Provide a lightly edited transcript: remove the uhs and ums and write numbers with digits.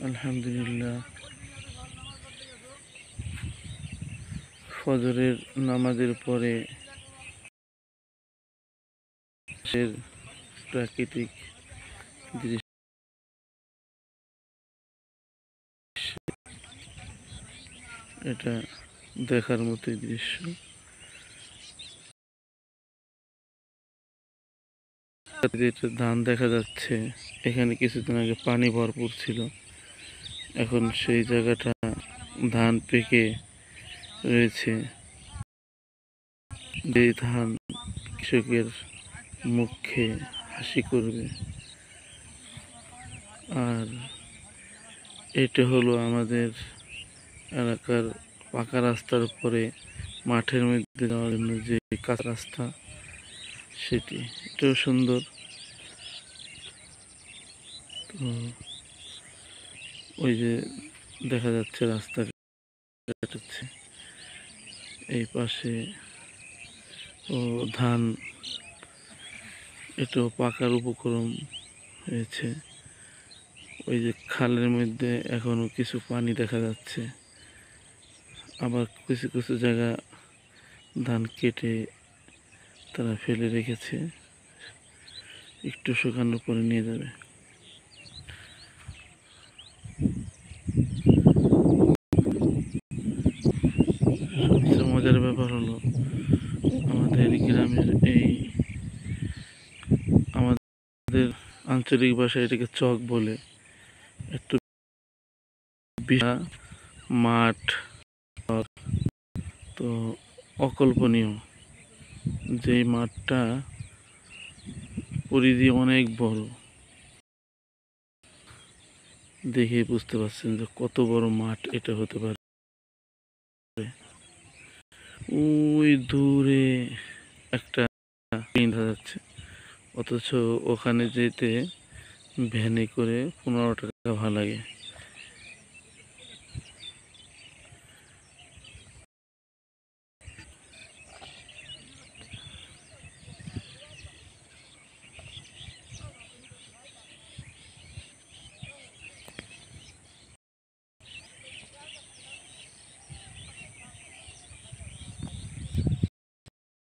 আলহামদুলিল্লাহ, ফজরের নামাজের পরে প্রাকৃতিক দৃশ্য এটা দেখার মতোই দৃশ্য। ধান দেখা যাচ্ছে, এখানে কিছুদিন আগে পানি ভরপুর ছিল, এখন সেই জায়গাটা ধান পেকে রয়েছে। এই ধান কৃষকের মুখে হাসি করবে। আর এটা হলো আমাদের এলাকার পাকা রাস্তার পরে মাঠের মধ্যে যাওয়ার জন্য যে কাঁচা রাস্তা, সেটি এটাও সুন্দর। তো ওই যে দেখা যাচ্ছে রাস্তা কাটাচ্ছে, এই পাশে ও ধান এটাও পাকার উপক্রম হয়েছে। ওই যে খালের মধ্যে এখনো কিছু পানি দেখা যাচ্ছে, আবার কিছু কিছু জায়গা ধান কেটে তারা ফেলে রেখেছে, একটু শুকানোর পরে নিয়ে যাবে। সবচেয়ে মজার ব্যাপার হলো আমাদের গ্রামের আমাদের আঞ্চলিক ভাষায় এটাকে চক বলে, একটু বিশাল মাঠ, তো অকল্পনীয়। যেই মাঠটা পরিধি অনেক বড়, দেখে বুঝতে পারছেন যে কত বড় মাঠ এটা হতে পারে। ওই দূরে একটা দেখা যাচ্ছে, অথচ ওখানে যেতে ভ্যানে করে 15 টাকা ভাড়া লাগে।